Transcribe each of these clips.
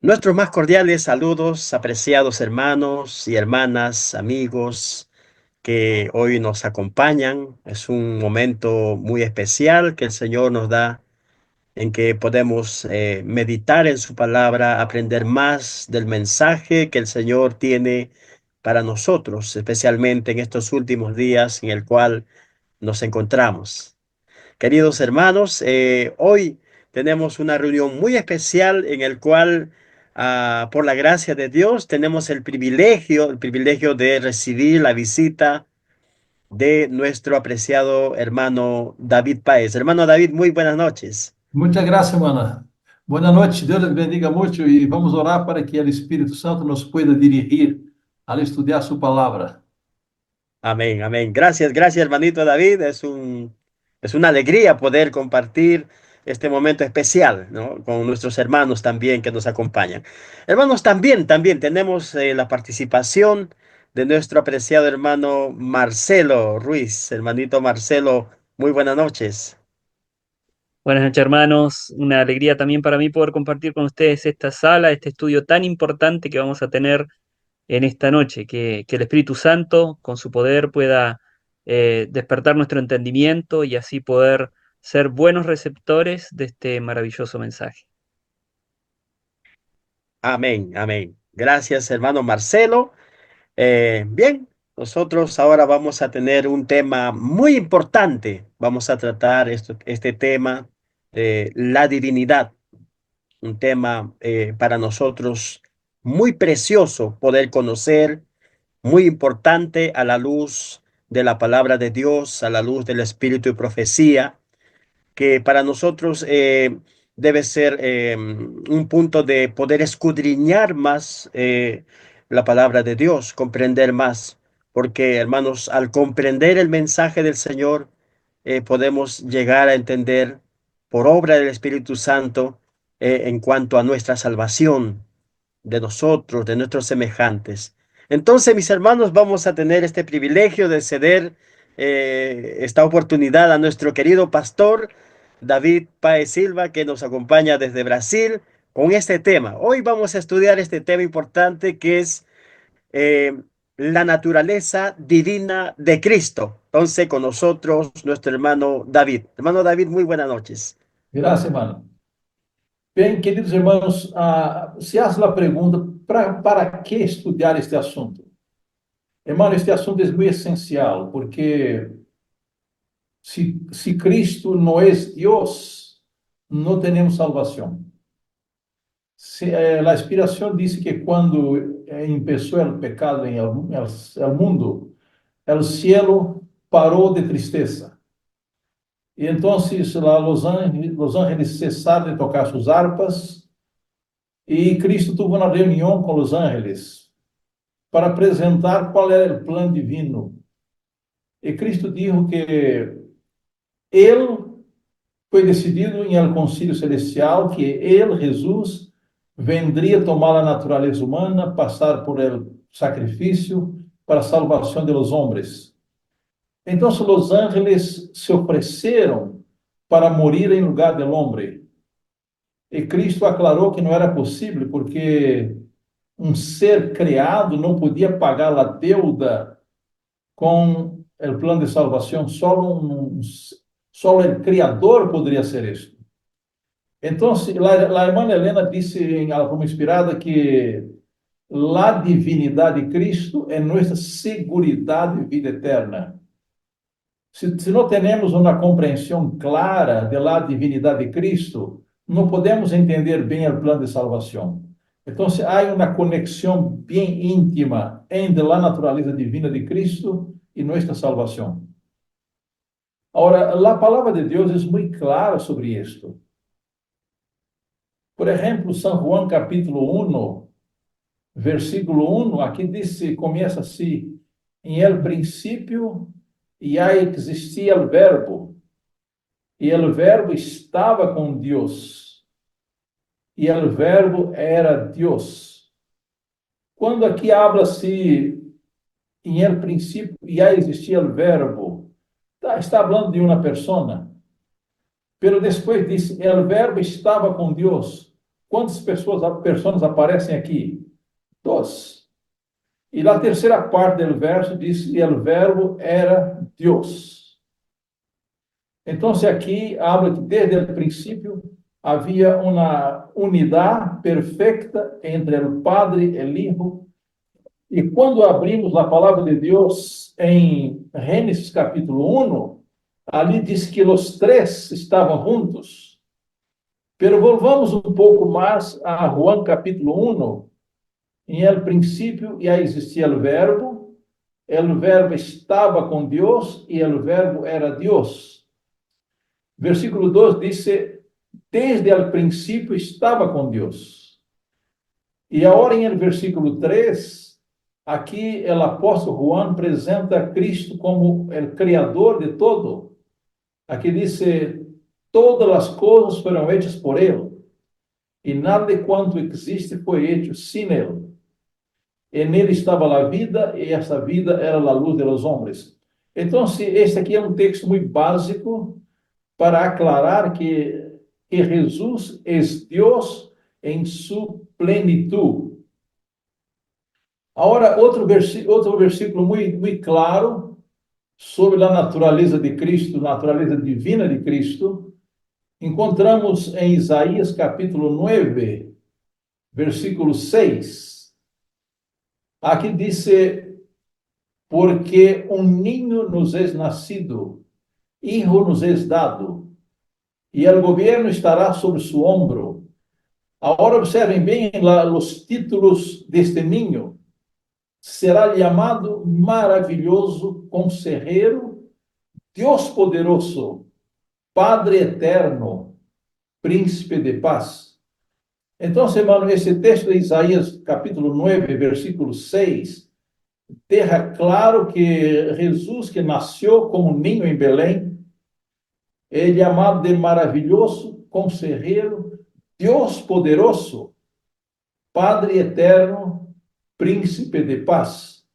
Nuestros más cordiales saludos, apreciados hermanos y hermanas, amigos que hoy nos acompañan. Es un momento muy especial que el Señor nos da en que podemos meditar en su palabra, aprender más del mensaje que el Señor tiene para nosotros, especialmente en estos últimos días en el cual nos encontramos. Queridos hermanos, hoy tenemos una reunión muy especial en el cual, por la gracia de Dios, tenemos el privilegio de recibir la visita de nuestro apreciado hermano David Páez. Hermano David, muy buenas noches. Muchas gracias, mana. Boa noite, Deus les bendiga muito e vamos orar para que o Espírito Santo nos pueda dirigir al estudiar su palabra. Amén, amén. Gracias, gracias, hermanito David. Es una alegría poder compartir este momento especial, ¿no? Con nuestros hermanos también que nos acompañan. Hermanos, también tenemos la participación de nuestro apreciado hermano Marcelo Ruiz. Hermanito Marcelo, muy buenas noches. Buenas noches, hermanos. Una alegría también para mí poder compartir con ustedes esta sala, este estudio tan importante que vamos a tener en esta noche. Que el Espíritu Santo, con su poder, pueda despertar nuestro entendimiento y así poder ser buenos receptores de este maravilloso mensaje. Amén, amén. Gracias, hermano Marcelo. Bien, nosotros ahora vamos a tener un tema muy importante. Vamos a tratar este tema de la divinidad, un tema para nosotros muy precioso poder conocer, muy importante a la luz de la palabra de Dios, a la luz del Espíritu y profecía que para nosotros debe ser un punto de poder escudriñar más la palabra de Dios, comprender más, porque hermanos, al comprender el mensaje del Señor, podemos llegar a entender por obra del Espíritu Santo en cuanto a nuestra salvación de nosotros, de nuestros semejantes. Entonces, mis hermanos, vamos a tener este privilegio de ceder esta oportunidad a nuestro querido pastor David Páez Silva, que nos acompaña desde Brasil con este tema. Hoy vamos a estudiar este tema importante que es eh, la naturaleza divina de Cristo. Entonces, con nosotros, nuestro hermano David. Hermano David, muy buenas noches. Graças, mano. Bem, queridos irmãos, se hace a pergunta, para que estudar este assunto? Hermano, este assunto é muito essencial, porque se Cristo não é Deus, não temos salvação. A inspiração diz que quando começou o pecado em el mundo, o cielo parou de tristeza. E então, Los Ángeles cessaram de tocar suas harpas e Cristo teve uma reunião com Los Ángeles para apresentar qual era o plano divino. E Cristo disse que ele foi decidido em el concílio celestial que ele, Jesus, vendria tomar a natureza humana, passar por el sacrifício para a salvação de los hombres. Então, os ángeles se ofereceram para morir em lugar do homem. E Cristo aclarou que não era possível, porque um ser criado não podia pagar a deuda com o plano de salvação. Só o Criador poderia ser isso. Então, a irmã Helena disse em algo inspirada que a divinidade de Cristo é nossa seguridade de vida eterna. Se não temos uma compreensão clara da divinidade de Cristo, não podemos entender bem o plano de salvação. Então, há uma conexão bem íntima entre a natureza divina de Cristo e nossa salvação. Agora, a palavra de Deus é muito clara sobre isto. Por exemplo, São João capítulo 1, versículo 1, aqui diz, começa assim: em el princípio já existia o verbo, e o verbo estava com Deus, e o verbo era Deus. Quando aqui habla-se em el princípio já existia o verbo, está falando de uma persona, pero depois diz, o verbo estava com Deus. quantas pessoas aparecem aqui? Dois. E na terceira parte do verso diz que o verbo era Deus. Então, se aqui habla que desde o princípio havia uma unidade perfeita entre o Padre e o Hijo. E quando abrimos a palavra de Deus em Gênesis capítulo 1, ali diz que os três estavam juntos. Pero volvamos um pouco mais a Juan capítulo 1. Em el princípio já existia o verbo estava com Deus e o verbo era Deus. Versículo 2 diz: desde o princípio estava com Deus. E agora em el versículo 3, aqui o apóstolo Juan apresenta a Cristo como o Criador de todo. Aqui diz: todas as coisas foram hechas por Ele, e nada de quanto existe foi hecho sem Ele. E nele estava a vida, e essa vida era a luz de los homens. Então, este aqui é um texto muito básico para aclarar que Jesus é Deus em sua plenitude. Agora, outro versículo muito claro sobre a natureza de Cristo, natureza divina de Cristo, encontramos em Isaías capítulo 9, versículo 6. Aqui diz: porque um ninho nos é nascido, hijo nos é dado, e o governo estará sobre seu ombro. Agora observem bem os títulos deste ninho. Será chamado maravilhoso, conselheiro, Deus poderoso, Padre eterno, príncipe de paz. Então, irmão, esse texto de Isaías, capítulo 9, versículo 6, deixa claro que Jesus, que nasceu como ninho em Belém, é chamado de maravilhoso, conselheiro, Deus poderoso, Padre eterno, príncipe de paz.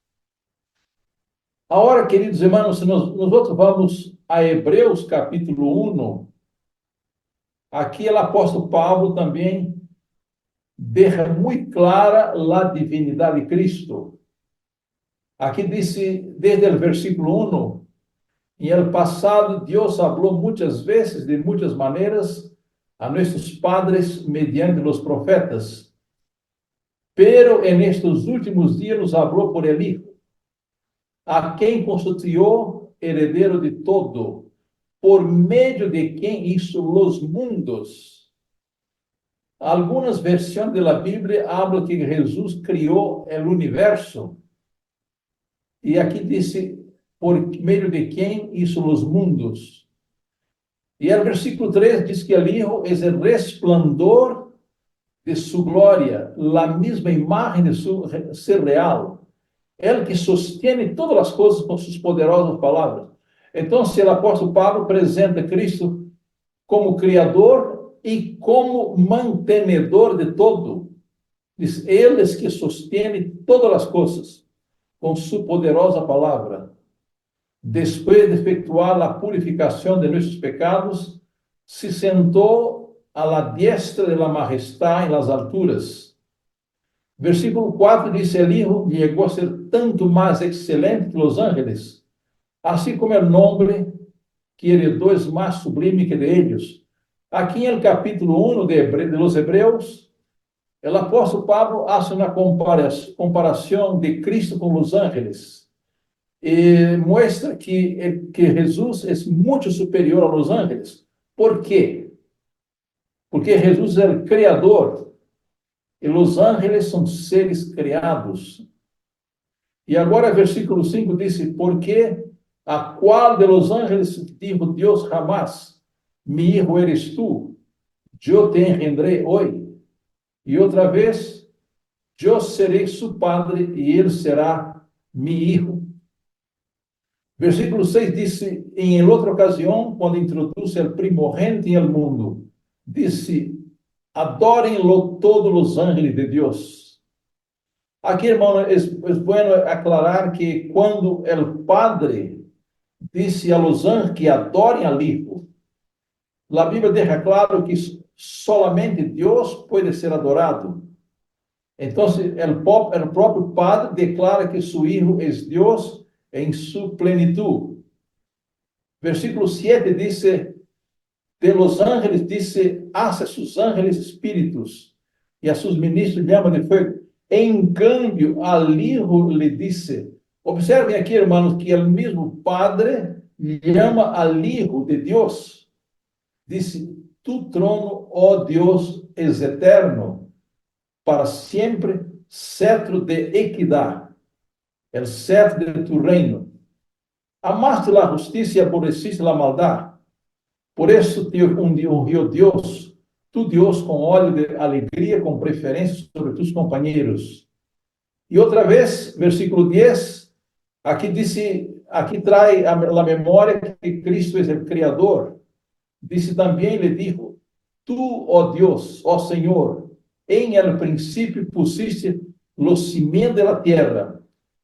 Agora, queridos irmãos, nós outros vamos a Hebreus, capítulo 1, aqui o apóstolo Paulo também deixa muito clara a divinidade de Cristo. Aqui diz, desde o versículo 1, em el passado Deus falou muitas vezes, de muitas maneiras, a nossos padres mediante os profetas. Pero en estes últimos dias nos falou por el Hijo, a quem constituiu herdeiro de todo, por meio de quem hizo los mundos. Algumas versões da Bíblia falam que Jesus criou o universo. E aqui diz: por meio de quem hizo os mundos. E o versículo 3 diz que o Hijo é o resplandor de sua glória, a mesma imagem de seu ser real. Ele que sostiene todas as coisas com suas poderosas palavras. Então, se o apóstolo Paulo apresenta Cristo como Criador e como mantenedor de todo. Diz: eles que sostiene todas as coisas com sua poderosa palavra. Depois de efetuar a purificação de nossos pecados, se sentou à la diestra de la majestad en las alturas. Versículo 4 diz: el Hijo llegó a ser tanto mais excelente que los ángeles, assim como el nombre que heredou es mais sublime que de ellos. Aqui em capítulo 1 de los Hebreus, o apóstolo Pablo faz uma comparação de Cristo com os ángeles e mostra que Jesus é muito superior a los ángeles. Por quê? Porque Jesus é o Criador e os ángeles são seres criados. E agora, versículo 5 diz: porque a qual de los ángeles dijo Deus jamás: mi hijo eres tú, yo te engendré hoy. E outra vez: yo serei su padre e ele será mi hijo. Versículo 6 disse, em outra ocasião, quando introduz o primogênito em el mundo, disse: adorem-lo todos os ángeles de Deus. Aqui, irmão, é bueno aclarar que quando o Padre disse a los ángeles que adorem al Hijo, a Bíblia deixa claro que solamente Deus pode ser adorado. Então, o próprio Padre declara que su Hijo es Dios em su plenitud. Versículo 7 dice, de los ángeles dice, hace a sus ángeles espíritus y a sus ministros llama de fuego. En cambio, al Hijo le dice, observen aquí, hermanos, que el mismo Padre llama al Hijo de Dios. Dice, tu trono, oh Dios, es eterno, para siempre, cetro de equidad, el cetro de tu reino. Amaste la justicia y aborreciste la maldad. Por eso te ungió Dios, tu Dios, con óleo de alegría, con preferencia sobre tus compañeros. Y otra vez, versículo 10, aquí dice, aquí trae a la memoria que Cristo es el Creador. Dice también, le dijo, tú, oh Dios, oh Señor, en el principio pusiste los cimientos de la tierra,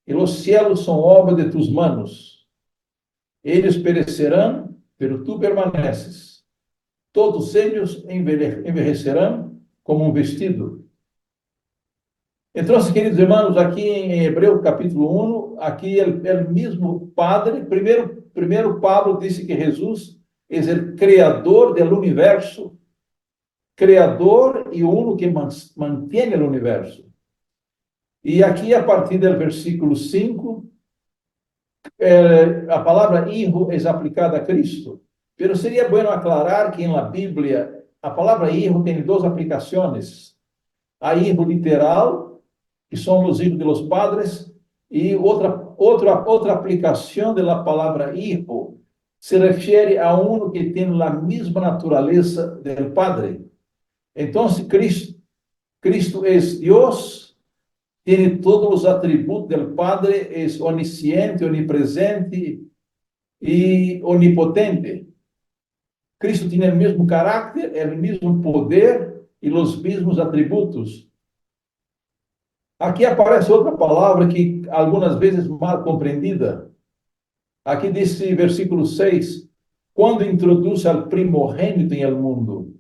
y los cielos son obra de tus manos. Ellos perecerán, pero tú permaneces. Todos ellos envejecerán como un vestido. Entonces, queridos hermanos, aquí en Hebreos capítulo 1, aquí el mismo Padre, primero Pablo dice que Jesús es el creador del universo, creador y uno que mantiene el universo. Y aquí, a partir del versículo 5, a palavra hijo es aplicada a Cristo. Pero seria bueno aclarar que en la Biblia a palavra hijo tem duas aplicações. Há hijo literal, que são os hijos de los padres, e outra aplicação da palavra hijo se refere a um que tem a mesma natureza do Padre. Então, Cristo é Deus, tem todos os atributos do Padre, é onisciente, onipresente e onipotente. Cristo tem o mesmo caráter, o mesmo poder e os mesmos atributos. Aqui aparece outra palavra que algumas vezes mal compreendida. Aqui diz versículo 6, quando introduz al primogênito em el mundo.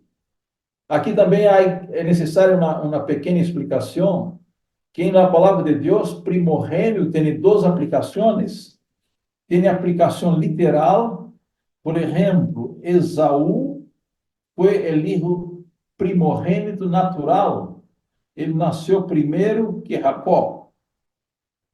Aqui também é necessária uma pequena explicação, que na palavra de Deus, primogênito tem duas aplicações. Tem a aplicação literal, por exemplo, Esaú foi o hijo primogênito natural. Ele nasceu primeiro que Jacó.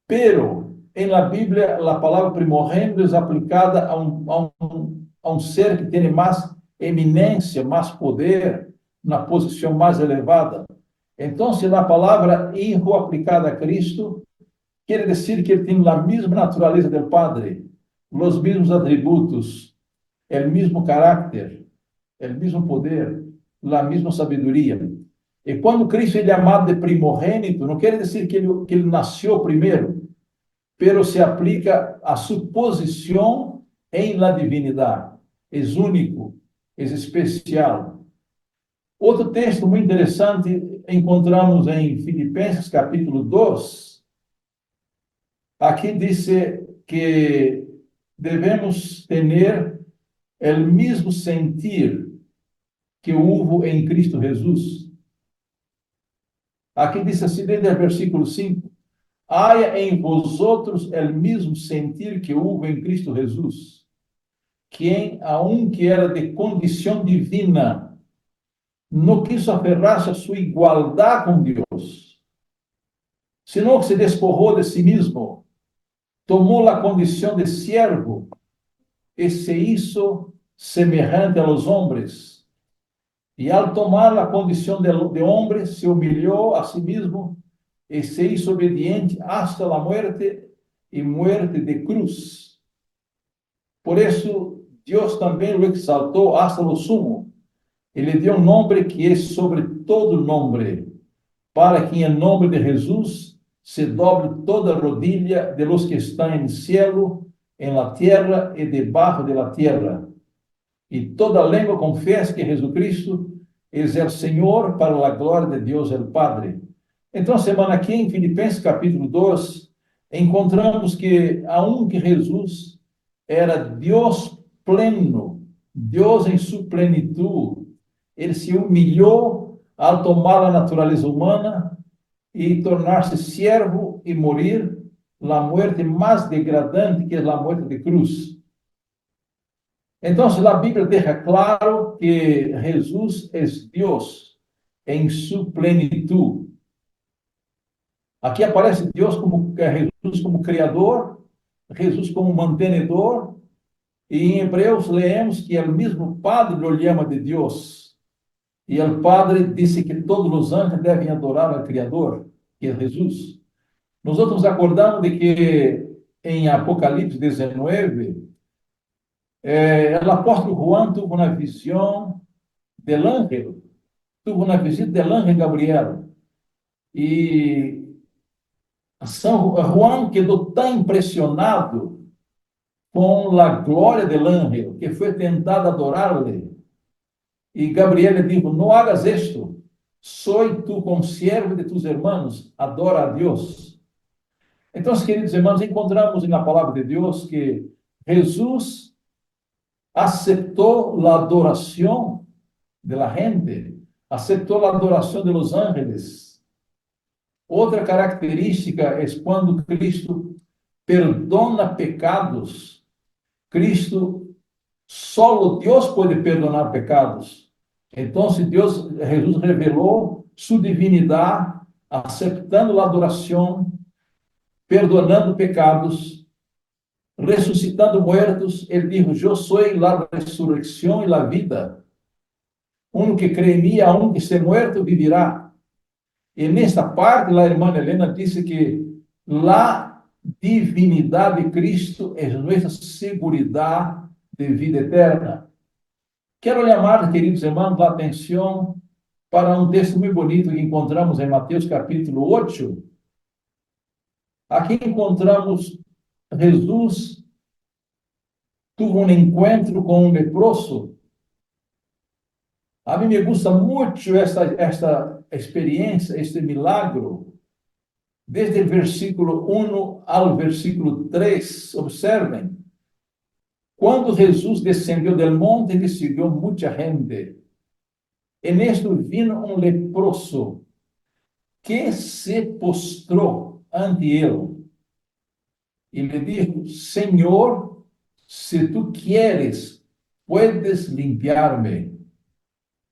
Pero, em la Bíblia, a palavra primogênito é aplicada a um ser que tem mais eminência, mais poder, na posição mais elevada. Então, se a palavra hijo aplicada a Cristo, quer dizer que ele tem a mesma natureza do Padre, os mesmos atributos, o mesmo caráter, o mesmo poder, a mesma sabedoria. E quando Cristo é chamado de primogênito, não quer dizer que ele nasceu primeiro, pero se aplica a sua posição em la divinidade. É único, é especial. Outro texto muito interessante encontramos em Filipenses capítulo 2. Aqui diz que devemos ter o mesmo sentir que houve em Cristo Jesus. Aqui diz assim, desde o versículo 5, haya em vosotros o mesmo sentir que houve em Cristo Jesus, quem, aunque era de condição divina, não quis aferrar-se a sua igualdade com Deus, senão que se despojou de si mesmo, tomou a condição de siervo e se hizo semejante a los hombres. E al tomar a condição de homem, se humilhou a si mesmo e se hizo obediente hasta a muerte e muerte de cruz. Por isso, Deus também o exaltou hasta lo sumo. Ele deu um nome que é sobre todo nome, para que em nome de Jesus se doble toda rodilha de los que estão em cielo, em la tierra e debaixo de la tierra. E toda língua confesse que Jesucristo é o Senhor, para a glória de Deus, o Padre. Então, semana aqui em Filipenses capítulo 2, encontramos que aunque Jesus era Deus pleno, Deus em sua plenitude, Ele se humilhou ao tomar a natureza humana e tornar-se siervo e morir a morte mais degradante, que é a morte de cruz. Então, a Bíblia deixa claro que Jesus é Deus em sua plenitude. Aqui aparece Jesus como Criador, Jesus como mantenedor, e em Hebreus leemos que o mesmo Padre o chama de Deus. E o Padre disse que todos os anjos devem adorar ao Criador, que é Jesus. Nós nos acordamos de que em Apocalipse 19, o apóstolo João teve uma visão del ángel, teve uma visita del ángel Gabriel. E São João quedou tão impressionado com a glória del ángel que foi tentado adorar-lhe. E Gabriel lhe disse: não hagas esto, soy tu consiervo de tus hermanos, adora a Deus. Então, queridos irmãos, encontramos na palavra de Deus que Jesus aceitou a adoração da gente, aceitou a adoração de los ángeles. Outra característica é quando Cristo perdona pecados. Cristo, solo Deus pode perdonar pecados. Então, Jesus revelou sua divindade, aceitando a adoração, perdonando pecados, ressuscitando mortos. Ele disse: eu sou a ressurreição e a vida. Um que crê em mim, aun que se muerto, vivirá. E nesta parte, a irmã Helena disse que a divinidade de Cristo é nossa segurança de vida eterna. Quero chamar, queridos irmãos, a atenção para um texto muito bonito que encontramos em Mateus capítulo 8. Aqui encontramos Jesus teve um encontro com um leproso. A mim me gusta muito esta experiência, este milagro. Desde o versículo 1 ao versículo 3, observem. Quando Jesus descendeu del monte, ele seguiu muita gente. E nisto vino um leproso que se postrou ante ele. E lhe disse: Senhor, se tu queres, puedes limpiar-me.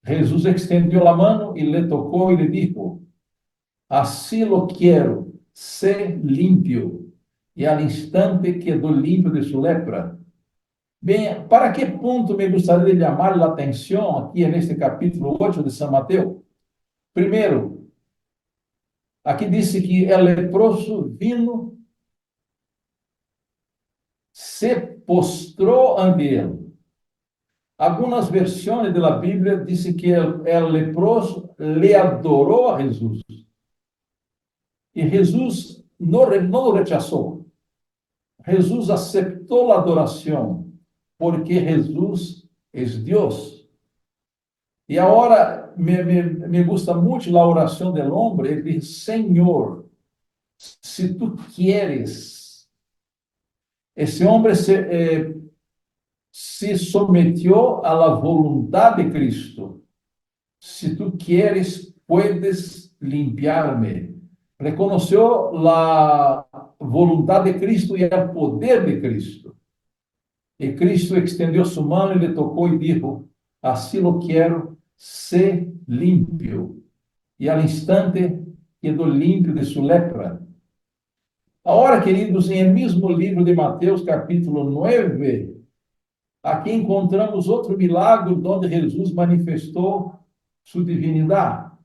Jesus extendeu a mão e lhe tocou e lhe disse: Assim lo quero, sé limpio. E al instante quedou limpo de sua lepra. Bem, para que ponto me gostaria de chamar a atenção aqui neste capítulo 8 de São Mateus? Primeiro, aqui disse que o leproso vino, se postrou ante ele. Algumas versões da Bíblia dizem que o leproso le adorou a Jesus. E Jesus não o rechaçou. Jesus aceitou a adoração, porque Jesus é Deus. E agora me gusta muito a oração do homem. Ele diz: Senhor, se tu queres. Esse homem se submeteu à la voluntad de Cristo. Se tu queres, puedes limpiar-me. Reconheceu a voluntad de Cristo e o poder de Cristo. E Cristo extendeu sua mão e lhe tocou e disse: assim lo quero, ser limpio. E al instante quedou limpo de sua lepra. Agora, queridos, em mesmo livro de Mateus, capítulo 9, aqui encontramos outro milagre onde Jesus manifestou sua divindade.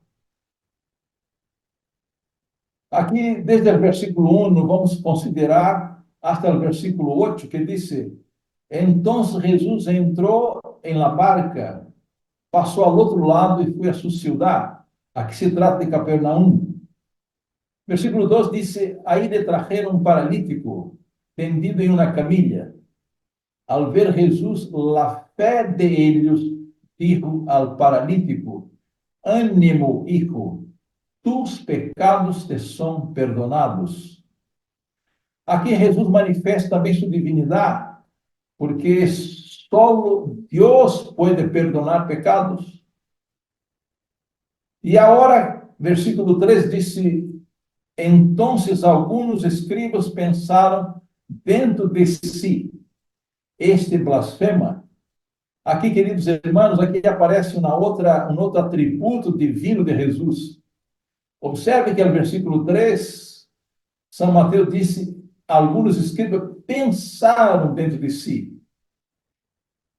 Aqui, desde o versículo 1, vamos considerar até o versículo 8, que diz: Então Jesus entrou em la barca, passou ao outro lado e foi a sua cidade. Aqui se trata de Capernaum. Versículo 2 diz: Aí lhe trajeron um paralítico, tendido em uma camilla. Al ver Jesus, la fé de ellos, dijo al paralítico: Ánimo, hijo, tus pecados te são perdonados. Aqui Jesus manifesta também sua divindade, porque só Deus pode perdonar pecados. E agora, versículo 3 disse: Então alguns escribas pensaram dentro de si, este blasfema. Aqui, queridos irmãos, aqui aparece um outro atributo divino de Jesus. Observe que no versículo 3, São Mateus disse: alguns escribas pensaram dentro de si.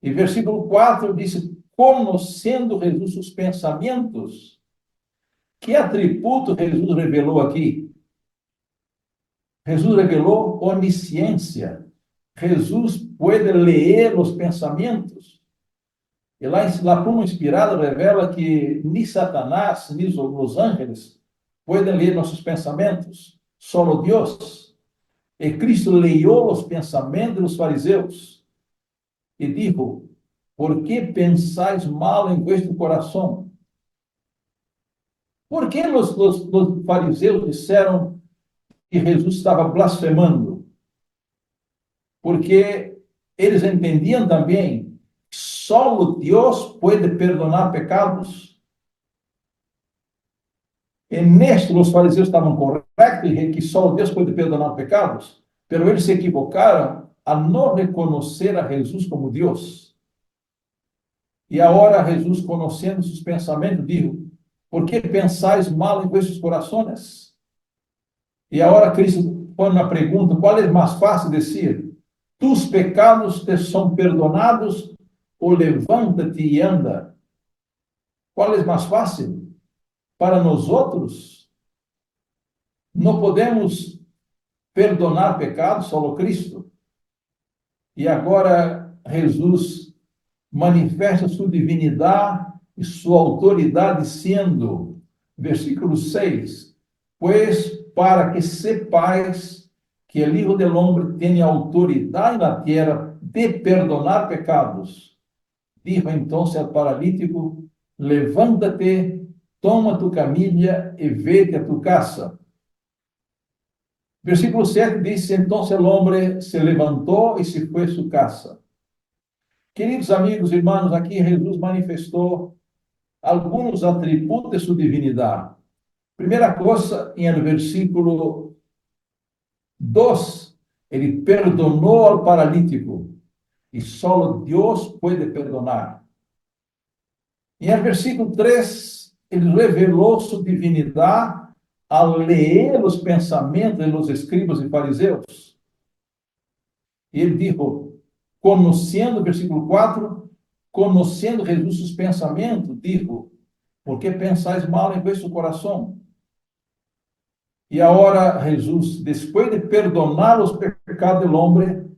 E versículo 4 disse: conhecendo Jesus os pensamentos. Que atributo Jesus revelou aqui? Jesus revelou onisciência. Jesus pode ler os pensamentos. E lá como inspirado revela que nem Satanás, nem os ángeles podem ler nossos pensamentos, só Deus. E Cristo leu os pensamentos dos fariseus e disse: por que pensais mal em vuestro coração? Por que os fariseus disseram que Jesus estava blasfemando? Porque eles entendiam também que só Deus pode perdonar pecados. E neste, os fariseus estavam corretos em que só Deus pode perdonar pecados, mas eles se equivocaram a não reconhecer a Jesus como Deus. E agora Jesus, conhecendo os pensamentos, disse: por que pensais mal em vossos corações? E agora Cristo põe na pergunta: qual é mais fácil dizer? Tus pecados te são perdonados, ou levanta-te e anda? Qual é mais fácil? Para nós outros, não podemos perdonar pecados, só Cristo. E agora Jesus manifesta sua divindade e sua autoridade, sendo, versículo 6, pois para que sepais que o Hijo del Hombre tem autoridade na terra de perdonar pecados. Dijo então ao paralítico: levanta-te, toma tu camilla e vete a tu casa. Versículo 7 diz: então o homem se levantou e se foi a sua casa. Queridos amigos e irmãos, aqui Jesus manifestou alguns atributos de sua divindade. Primeira coisa, no versículo 2, ele perdonou ao paralítico, e só Deus pode perdonar. E no versículo 3, ele revelou sua divindade ao ler os pensamentos dos escribas e fariseus. E ele disse, conhecendo, versículo 4, conhecendo Jesus os pensamentos, digo: por que pensais mal em vosso coração? E agora Jesus, depois de perdonar os pecados do homem,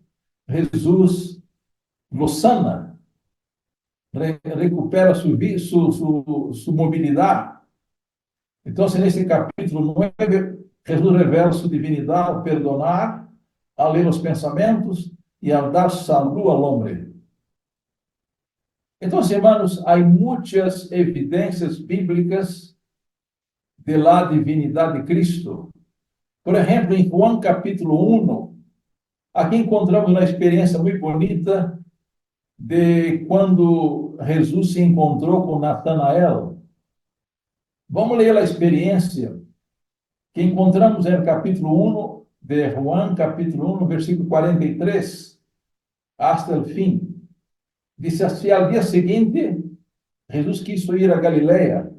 Jesus lo sana, recupera sua mobilidade. Então, nesse capítulo 9, Jesus revela sua divindade ao perdonar, a ler os pensamentos e a dar saúde ao homem. Então, irmãos, há muitas evidências bíblicas de la divinidade de Cristo. Por exemplo, em João capítulo 1, aqui encontramos uma experiência muito bonita de quando Jesus se encontrou com Natanael. Vamos ler a experiência que encontramos no capítulo 1 de João, capítulo 1, versículo 43, hasta o fim. Diz assim: ao dia seguinte, Jesus quis ir a Galileia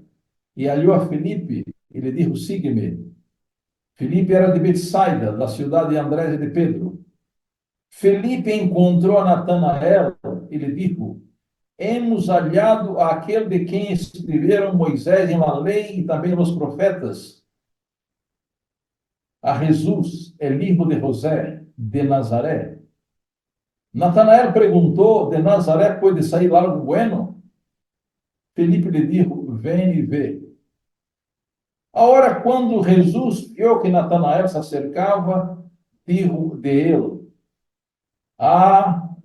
e hallou a Felipe e lhe disse: sigue-me. Felipe era de Betsaida, da cidade de Andrés e de Pedro. Felipe encontrou a Natanael e lhe disse: hemos hallado aquele de quem escreveram Moisés em la lei e também os profetas, a Jesus, el hijo de José, de Nazaré. Natanael perguntou: de Nazaré pode sair algo bueno? Felipe lhe disse: vem e vê. Agora, quando Jesus viu que Natanael se acercava, disse de ele: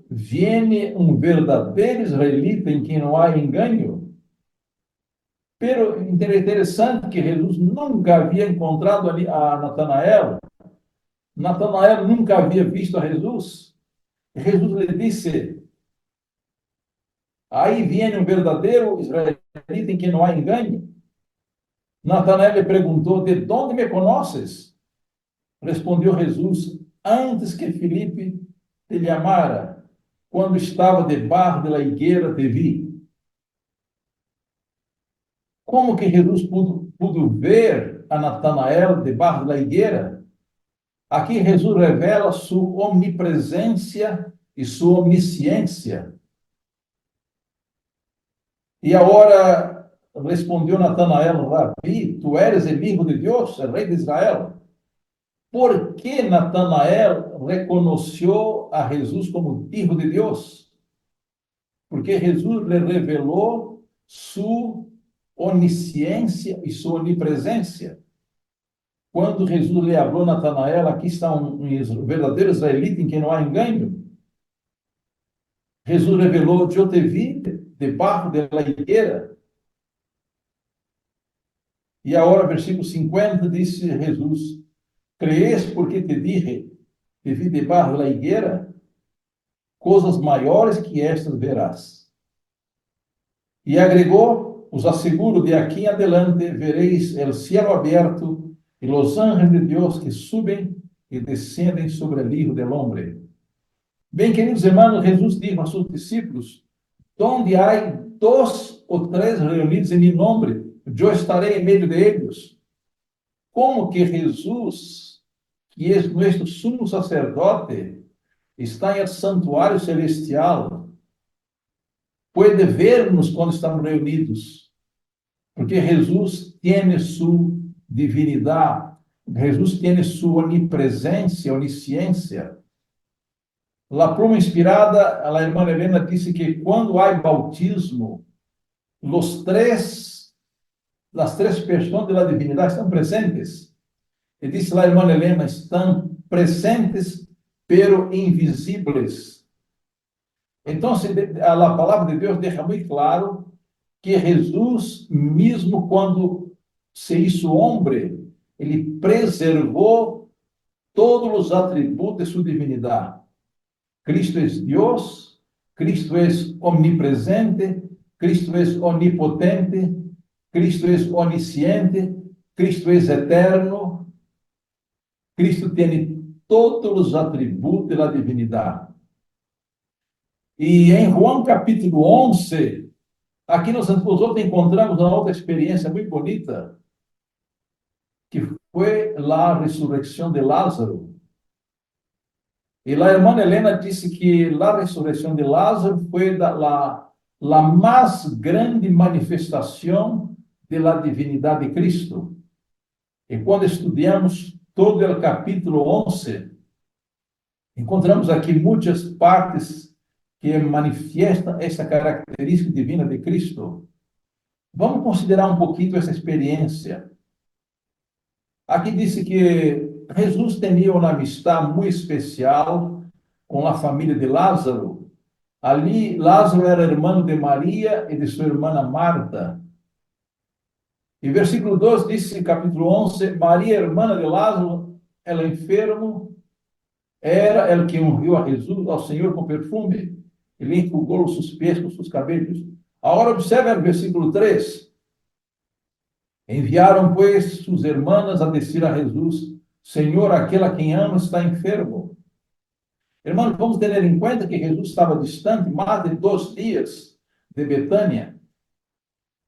viene um verdadeiro israelita em quem não há engano. Pero interessante que Jesus nunca havia encontrado a Natanael. Natanael nunca havia visto a Jesus. Jesus lhe disse: aí viene um verdadeiro israelita em quem não há engano. Natanael lhe perguntou: de onde me conheces? Respondeu Jesus: antes que Filipe te chamara, quando estava debaixo da higueira, te vi. Como que Jesus pudo ver a Natanael debaixo da higueira? Aqui Jesus revela sua omnipresença e sua onisciência. E agora respondeu Natanael: Rabi, tu eres o Hijo de Deus, o Rei de Israel. Por que Natanael reconheceu a Jesus como Hijo de Deus? Porque Jesus lhe revelou sua onisciência e sua onipresença. Quando Jesus lhe falou a Natanael, aqui está um verdadeiro israelita em quem não há engano. Jesus revelou: eu te vi debaixo da higueira. E agora, versículo 50, disse Jesus: crees porque te vi debaixo da higueira? Coisas maiores que estas verás. E agregou: os asseguro, de aqui em adelante vereis o cielo aberto e os anjos de Deus que subem e descendem sobre o Hijo del Hombre. Bem, queridos irmãos, Jesus disse aos seus discípulos: donde há dois ou três reunidos em meu nome, eu estarei em meio deles. Como que Jesus, que é nosso sumo sacerdote, está em el santuário celestial, pode ver-nos quando estamos reunidos? Porque Jesus tem sua divinidade, Jesus tem sua onipresença, onisciência. La pluma inspirada, a irmã Helena disse que quando há bautismo, as três pessoas da divindade estão presentes. E disse a irmã Helena, estão presentes, pero invisíveis. Então, a palavra de Deus deixa muito claro que Jesus, mesmo quando se hizo homem, ele preservou todos os atributos de sua divindade. Cristo é Deus, Cristo é omnipresente, Cristo é onipotente, Cristo é onisciente, Cristo é eterno, Cristo tem todos os atributos da divindade. E em João capítulo 11, aqui nós encontramos uma outra experiência muito bonita, que foi a ressurreição de Lázaro. E a irmã Helena disse que a ressurreição de Lázaro foi a mais grande manifestação da divindade de Cristo. E quando estudamos todo o capítulo 11, encontramos aqui muitas partes que manifestam essa característica divina de Cristo. Vamos considerar um pouquinho essa experiência. Aqui disse que Jesus tinha uma amistade muito especial com a família de Lázaro. Ali, Lázaro era irmão de Maria e de sua irmã Marta. E versículo 2 diz, capítulo 11, Maria, irmã de Lázaro, ela enfermo, era ela que ungiu a Jesus, ao Senhor com perfume. Ele enxugou os seus pés com seus cabelos. Agora observe o versículo 3. Enviaram, pois, suas irmãs a dizer a Jesus: Senhor, aquele a quem ama está enfermo. Irmãos, vamos ter em conta que Jesus estava distante mais de 2 dias de Betânia.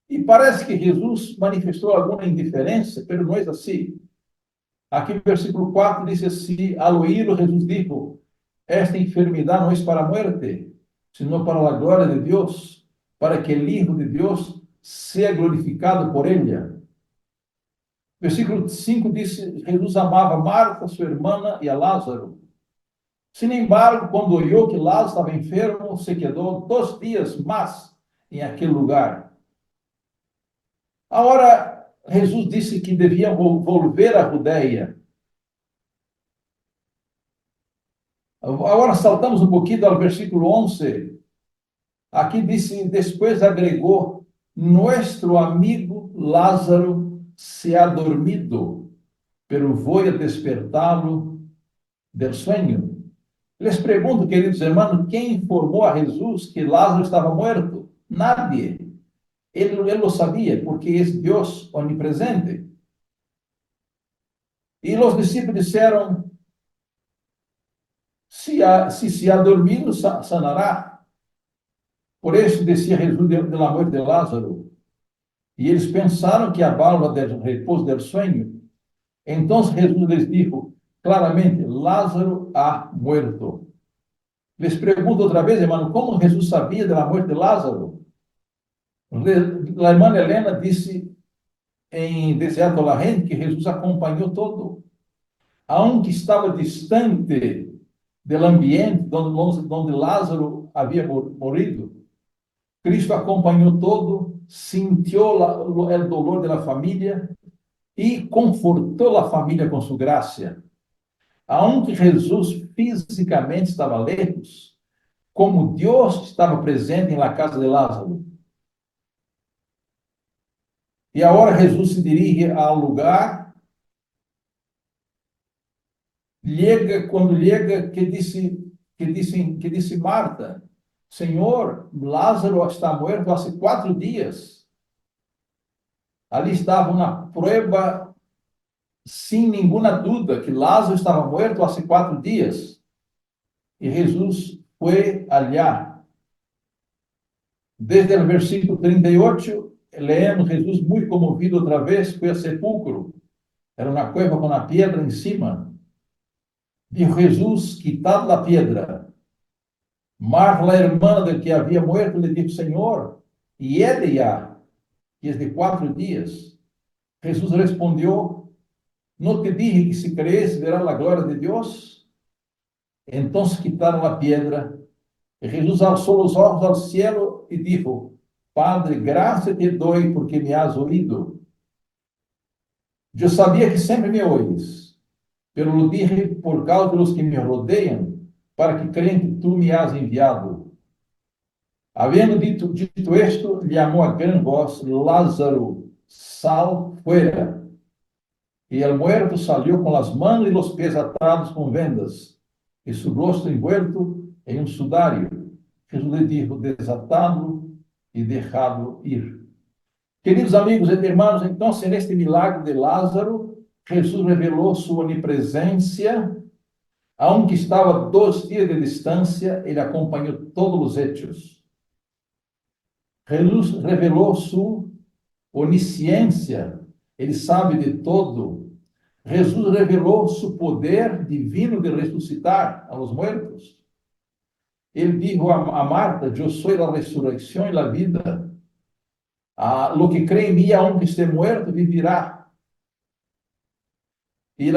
E parece que Jesus manifestou alguma indiferença, mas não é assim. Aqui no versículo 4 diz assim: ao oírlo, Jesus disse: esta enfermidade não é para a morte, senão para a glória de Deus, para que o Hijo de Deus seja glorificado por ela. Versículo 5 diz: Jesus amava Marta, sua irmã, e a Lázaro. Sin embargo, quando ouviu que Lázaro estava enfermo, se quedou 2 dias mais em aquele lugar. Agora, Jesus disse que deviam volver à Judeia. Agora saltamos um pouquinho ao versículo 11. Aqui disse, depois agregou: nosso amigo Lázaro se ha dormido, pero vou a despertá-lo del sueño. Les pergunto, queridos irmãos, quem informou a Jesus que Lázaro estava morto? Nadie. Ele lo sabía porque es Dios omnipresente. Y los discípulos dijeron, si se ha dormido, sanará. Por eso decía Jesús de la muerte de Lázaro. Y ellos pensaron que hablaba del reposo del sueño. Entonces Jesús les dijo claramente, Lázaro ha muerto. Les pregunto otra vez, hermano, ¿cómo Jesús sabía de la muerte de Lázaro? La hermana Helena disse em Deseado a la Gente que Jesus acompanhou todo. Aunque estava distante do ambiente onde Lázaro havia morrido, Cristo acompanhou todo, sentiu o dolor da família e confortou a família com sua graça. Aunque Jesus fisicamente estava lejos, como Deus estava presente na casa de Lázaro. E agora Jesus se dirige ao lugar, quando chega, que disse Marta, Senhor, Lázaro está morto há 4 dias. Ali estava uma prova, sem nenhuma dúvida, que Lázaro estava morto há 4 dias. E Jesus foi allá. Desde o versículo 38, leemos Jesus muito comovido outra vez, foi ao sepulcro. Era uma cueva com a pedra em cima. Dijo Jesus, quitad a pedra. Marta, a irmã del que havia muerto, lhe disse, Senhor, e ele já, que é de 4 dias. Jesus respondeu, não te dije que se crees verás a glória de Deus? Então quitaram a pedra. E Jesus alçou os olhos ao cielo e disse, Padre, graça te dou porque me has oído. Eu sabia que sempre me oís, pero lo dije por causa dos que me rodeiam, para que creem que tu me has enviado. Havendo dito esto, chamou a gran voz, Lázaro, sal fuera. E el muerto salió com as mãos e os pés atados com vendas, e su rosto envuelto em um sudário. Jesus lhe dijo, desatado e deixado ir. Queridos amigos e irmãos, então, neste milagre de Lázaro, Jesus revelou sua onipresença, aunque estava 2 dias de distância, ele acompanhou todos os hechos. Jesus revelou sua onisciência, ele sabe de todo. Jesus revelou seu poder divino de ressuscitar a los muertos. Ele disse a Marta, eu sou a ressurreição e a vida. Lo que crê em mim, aunque esté muerto, vivirá. E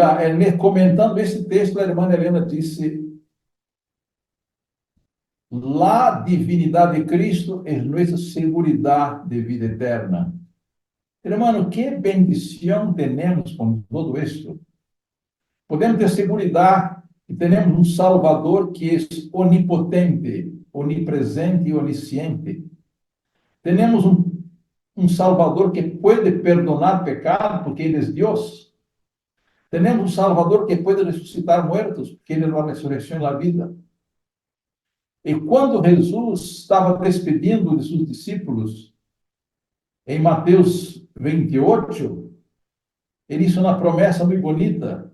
comentando esse texto, a irmã Helena disse, la divinidade de Cristo é nossa segurança de vida eterna. Hermano, que bendição temos com todo isto. Podemos ter segurança que temos um Salvador que é onipotente, onipresente e onisciente. Temos um Salvador que pode perdonar pecado, porque Ele é Deus. Temos um Salvador que pode ressuscitar muertos, porque Ele é a ressurreição e a vida. E quando Jesus estava despedindo de seus discípulos, em Mateus 28, ele hizo uma promessa muito bonita.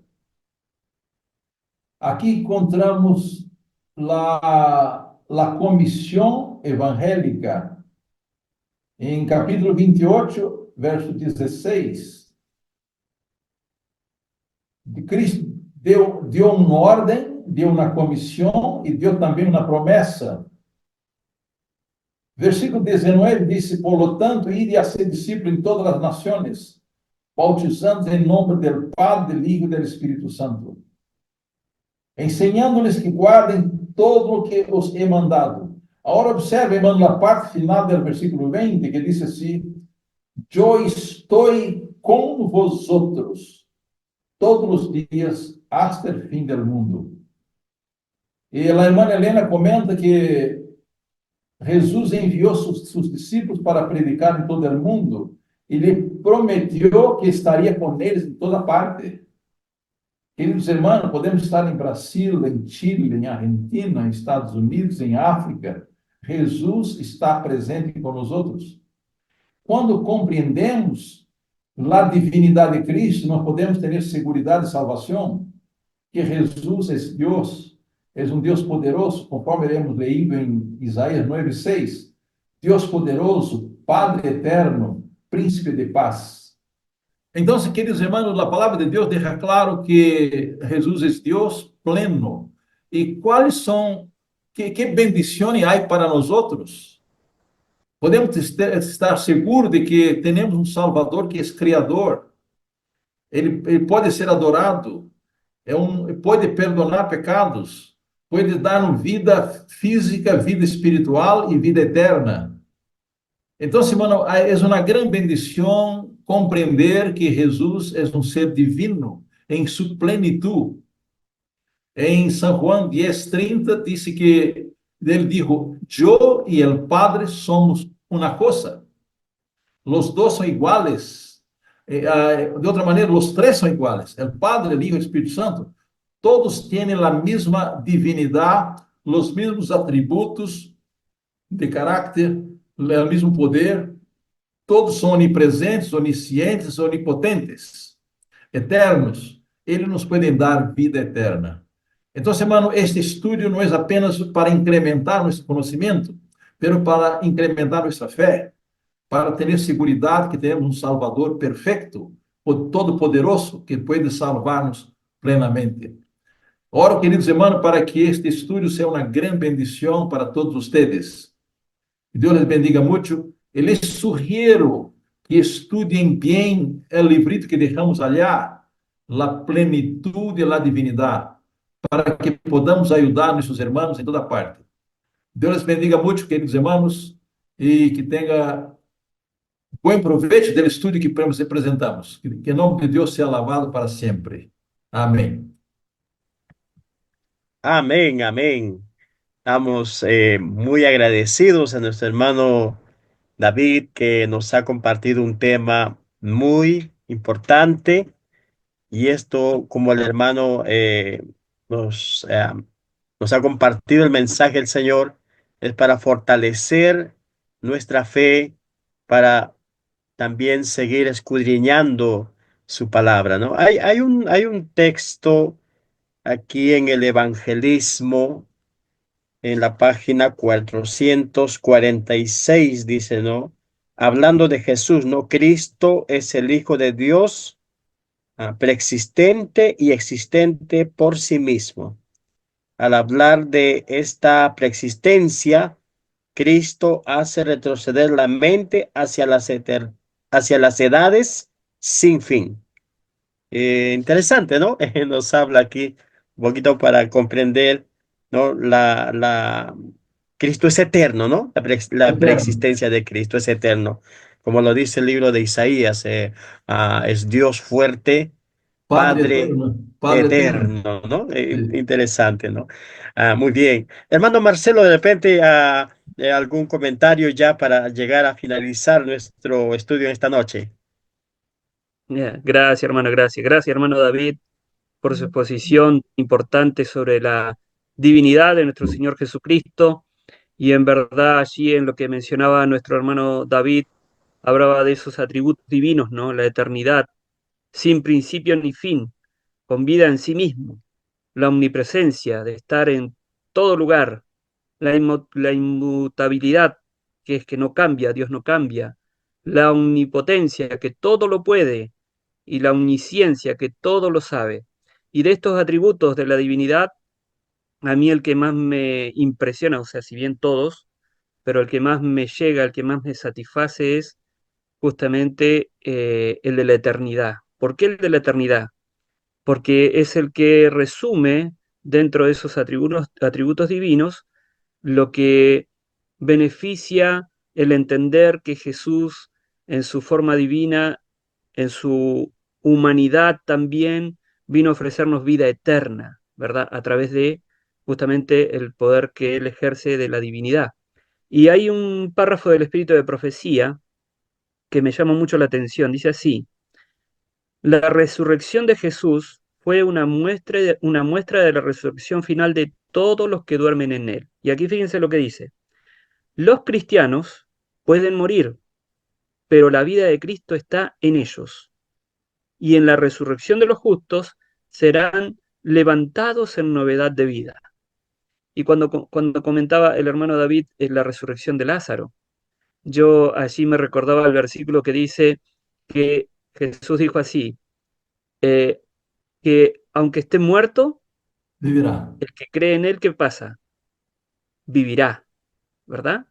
Aqui encontramos a comissão evangélica, em capítulo 28, verso 16. Cristo deu uma ordem, deu uma comissão e deu também uma promessa. Versículo 19 diz, por lo tanto, ide a ser discípulo em todas as nações, bautizando em nome do Padre, do Filho e do Espírito Santo, ensinando-lhes que guardem todo o que os he mandado. Agora observe, irmão, a parte final do versículo 20, que diz assim, eu estou com vosotros todos os dias hasta o fim do mundo. E a irmã Helena comenta que Jesus enviou seus discípulos para predicar em todo o mundo e lhe prometeu que estaria com eles em toda parte. Queridos irmãos, podemos estar em Brasil, em Chile, em Argentina, em Estados Unidos, em África. Jesus está presente com nós outros. quando compreendemos a divindade de Cristo, nós podemos ter segurança de salvação, que Jesus é Deus, é um Deus poderoso, conforme iremos leído em Isaías 9:6. Deus poderoso, Padre eterno, príncipe de paz. Então, queridos irmãos, a palavra de Deus deixa claro que Jesus é Deus pleno. E quais são, que bendições há para nós outros? Podemos estar seguros de que temos um Salvador que é Criador. Ele pode ser adorado, pode perdonar pecados, pode dar vida física, vida espiritual e vida eterna. Então, irmão, é uma grande bendição compreender que Jesus é um ser divino em sua plenitude. Em São Juan 10:30 disse que ele dijo: "Eu e o Padre somos uma coisa". Os dois são iguais. De outra maneira, os três são iguais. O Padre, o Hijo e o Espírito Santo, todos têm a mesma divinidade, os mesmos atributos de caráter, o mesmo poder. Todos são onipresentes, oniscientes, onipotentes, eternos. Eles nos podem dar vida eterna. Então, irmão, este estudo não é apenas para incrementar nosso conhecimento, mas para incrementar nossa fé, para ter segurança que temos um Salvador perfeito, todo-poderoso, que pode salvar-nos plenamente. Oro, queridos irmãos, para que este estudo seja uma grande bendição para todos vocês. Deus les bendiga muito. E les sugiro que estudiem bem o livrito que deixamos allá, La Plenitude e la Divinidade, para que podamos ajudar nossos irmãos em toda parte. Deus les bendiga muito, queridos irmãos, e que tenha bom proveito do estudo que apresentamos. Que o nome de Deus seja alabado para sempre. Amém. Amén, amén. Estamos muy agradecidos a nuestro hermano David, que nos ha compartido un tema muy importante. Y esto, como el hermano nos, nos ha compartido el mensaje del Señor, es para fortalecer nuestra fe, para también seguir escudriñando su palabra, ¿no? Hay un texto aquí en el evangelismo, en la página 446, dice, ¿no? Hablando de Jesús, ¿no? Cristo es el Hijo de Dios, preexistente y existente por sí mismo. Al hablar de esta preexistencia, Cristo hace retroceder la mente hacia las edades sin fin. Interesante, ¿no? Nos habla aquí un poquito para comprender, ¿no? Cristo es eterno, ¿no? La Eterno. preexistencia de Cristo es eterno. Como lo dice el libro de Isaías, es Dios fuerte, Padre Padre eterno. Padre eterno. eterno, ¿no? Sí. Interesante, ¿no? Muy bien. Hermano Marcelo, de repente, algún comentario ya para llegar a finalizar nuestro estudio esta noche. Gracias, hermano, gracias. Gracias, hermano David, por su exposición importante sobre la divinidad de nuestro Señor Jesucristo. Y en verdad, allí en lo que mencionaba nuestro hermano David, hablaba de esos atributos divinos, ¿no? La eternidad, sin principio ni fin, con vida en sí mismo, la omnipresencia de estar en todo lugar, la inmutabilidad, que es que no cambia, Dios no cambia, la omnipotencia, que todo lo puede, y la omnisciencia, que todo lo sabe. Y de estos atributos de la divinidad, a mí el que más me impresiona, o sea, si bien todos, pero el que más me llega, el que más me satisface es justamente el de la eternidad. ¿Por qué el de la eternidad? Porque es el que resume dentro de esos atributos divinos lo que beneficia el entender que Jesús en su forma divina, en su humanidad también, vino a ofrecernos vida eterna, ¿verdad? A través de justamente el poder que él ejerce de la divinidad. Y hay un párrafo del Espíritu de Profecía que me llama mucho la atención. Dice así: la resurrección de Jesús fue una muestra de la resurrección final de todos los que duermen en él. Y aquí fíjense lo que dice: los cristianos pueden morir, pero la vida de Cristo está en ellos. Y en la resurrección de los justos serán levantados en novedad de vida. Y cuando comentaba el hermano David en la resurrección de Lázaro, yo allí me recordaba el versículo que dice que Jesús dijo así, eh, que aunque esté muerto, Vivirá. el que cree en él, ¿qué pasa? Vivirá, ¿verdad?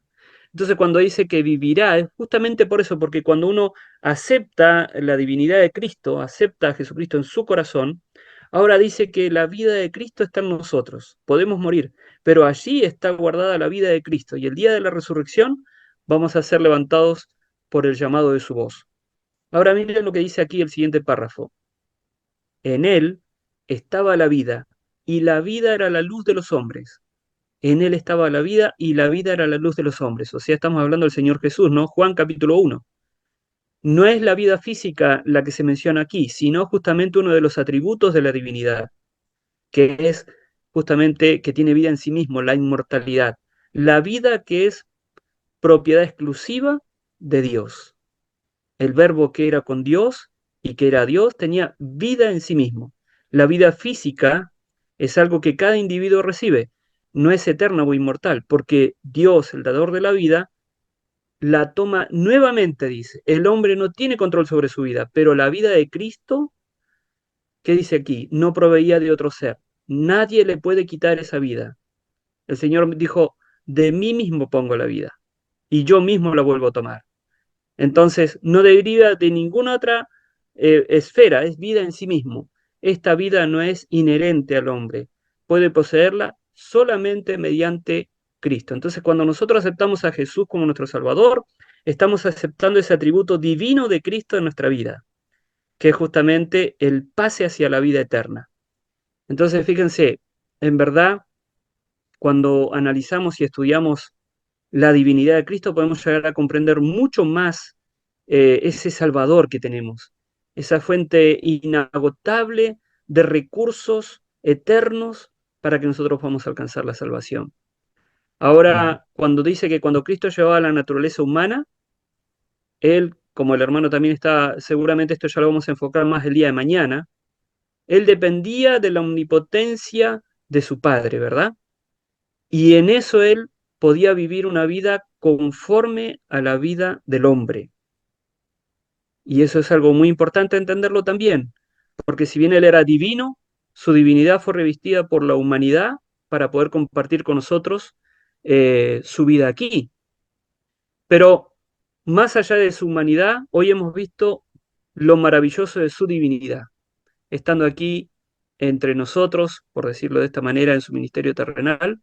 Entonces cuando dice que vivirá, es justamente por eso, porque cuando uno acepta la divinidad de Cristo, acepta a Jesucristo en su corazón, ahora dice que la vida de Cristo está en nosotros. Podemos morir, pero allí está guardada la vida de Cristo y el día de la resurrección vamos a ser levantados por el llamado de su voz. Ahora miren lo que dice aquí el siguiente párrafo. En él estaba la vida, y la vida era la luz de los hombres. En él estaba la vida, y la vida era la luz de los hombres. O sea, estamos hablando del Señor Jesús, ¿no? Juan capítulo 1. No es la vida física la que se menciona aquí, sino justamente uno de los atributos de la divinidad, que es justamente que tiene vida en sí mismo, la inmortalidad. La vida que es propiedad exclusiva de Dios. El verbo que era con Dios y que era Dios tenía vida en sí mismo. La vida física es algo que cada individuo recibe, no es eterna o inmortal, porque Dios, el dador de la vida, la toma nuevamente, dice. El hombre no tiene control sobre su vida, pero la vida de Cristo, ¿qué dice aquí? No proveía de otro ser. Nadie le puede quitar esa vida. El Señor dijo, de mí mismo pongo la vida y yo mismo la vuelvo a tomar. Entonces, no deriva de ninguna otra esfera, es vida en sí mismo. Esta vida no es inherente al hombre, puede poseerla solamente mediante Cristo. Entonces, cuando nosotros aceptamos a Jesús como nuestro Salvador, estamos aceptando ese atributo divino de Cristo en nuestra vida, que es justamente el pase hacia la vida eterna. Entonces, fíjense, en verdad, cuando analizamos y estudiamos la divinidad de Cristo, podemos llegar a comprender mucho más ese Salvador que tenemos, esa fuente inagotable de recursos eternos para que nosotros podamos alcanzar la salvación. Ahora, cuando dice que cuando Cristo llevaba la naturaleza humana, él, como el hermano también está, seguramente esto ya lo vamos a enfocar más el día de mañana, él dependía de la omnipotencia de su Padre, ¿verdad? Y en eso él podía vivir una vida conforme a la vida del hombre. Y eso es algo muy importante entenderlo también, porque si bien él era divino, su divinidad fue revestida por la humanidad para poder compartir con nosotros su vida aquí. Pero más allá de su humanidad, hoy hemos visto lo maravilloso de su divinidad, estando aquí entre nosotros, por decirlo de esta manera, en su ministerio terrenal.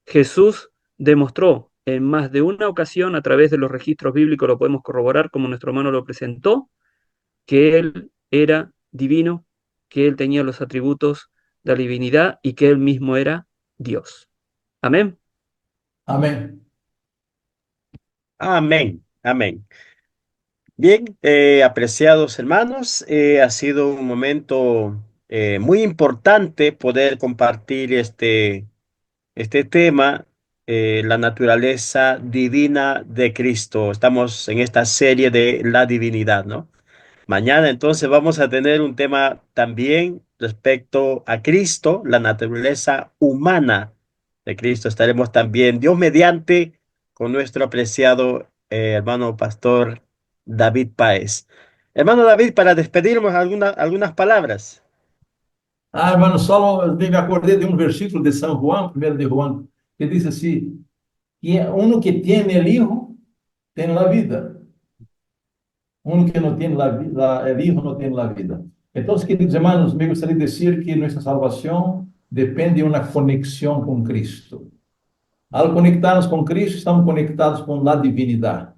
Jesús demostró en más de una ocasión, a través de los registros bíblicos, lo podemos corroborar como nuestro hermano lo presentó, que Él era divino, que Él tenía los atributos de la divinidad y que Él mismo era Dios. Amén. Amém. Amén, amén. Bien, apreciados hermanos, ha sido un momento muy importante poder compartir este tema, la naturaleza divina de Cristo. Estamos en esta serie de la divinidad, ¿no? Mañana entonces vamos a tener un tema también respecto a Cristo, la naturaleza humana de Cristo. Estaremos también, Dios mediante, con nuestro apreciado hermano pastor David Páez. Hermano David, para despedirnos, algunas palabras. Ah, hermano, só me acordei de um versículo de São João, primeiro de João, que diz assim, que uno que tem el Hijo, tem la vida. Uno que não tem el Hijo, não tem la vida. Então, queridos hermanos, me gostaria de dizer que nossa salvação depende de uma conexão com Cristo. Al conectarnos com Cristo, estamos conectados com a divinidade.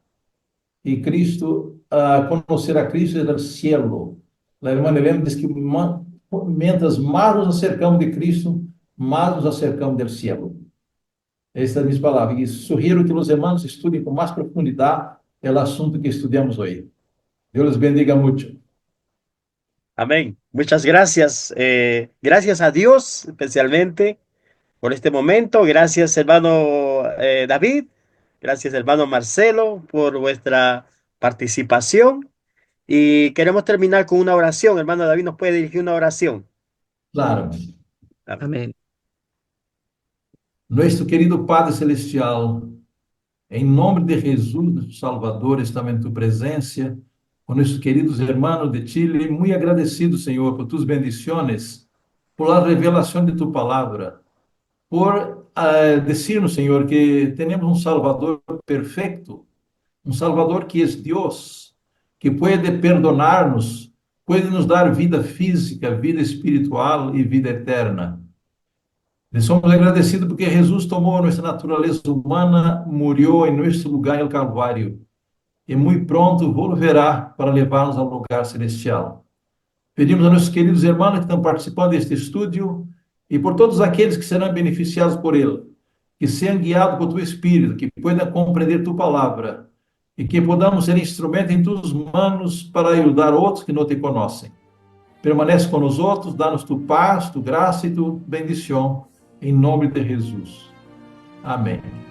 E Cristo, conocer a Cristo é o cielo. A irmã Helena diz que mientras mais nos acercamos de Cristo, mais nos acercamos do cielo. Esta é a minha palavra. E sugiro que os irmãos estudem com mais profundidade o assunto que estudamos hoje. Deus les bendiga muito. Amén. Muchas gracias. Gracias a Dios especialmente por este momento. Gracias, hermano David. Gracias, hermano Marcelo, por vuestra participación y queremos terminar con una oración. Hermano David, ¿nos puede dirigir una oración? Claro. Amén. Amén. Nuestro querido Padre Celestial, em nome de Jesus, nosso Salvador, estamos em tua presença, com nossos queridos irmãos de Chile, muito agradecido, Senhor, por tus bendiciones, por la revelação de tu palavra, por decirnos, Senhor, que temos um Salvador perfeito, um Salvador que é Deus, que pode perdonar-nos, pode nos dar vida física, vida espiritual e vida eterna. Le somos agradecidos porque Jesus tomou nossa natureza humana, morreu em nosso lugar no Calvário e muito pronto volverá para levar-nos ao lugar celestial. Pedimos a nossos queridos irmãos que estão participando deste estúdio e por todos aqueles que serão beneficiados por ele, que sejam guiados por tu Espírito, que possam compreender tu palavra e que podamos ser instrumento em tuas mãos para ajudar outros que não te conhecem. Permanece com nós outros, dá-nos tu paz, tu graça e tu bendição. Em nome de Jesus. Amém.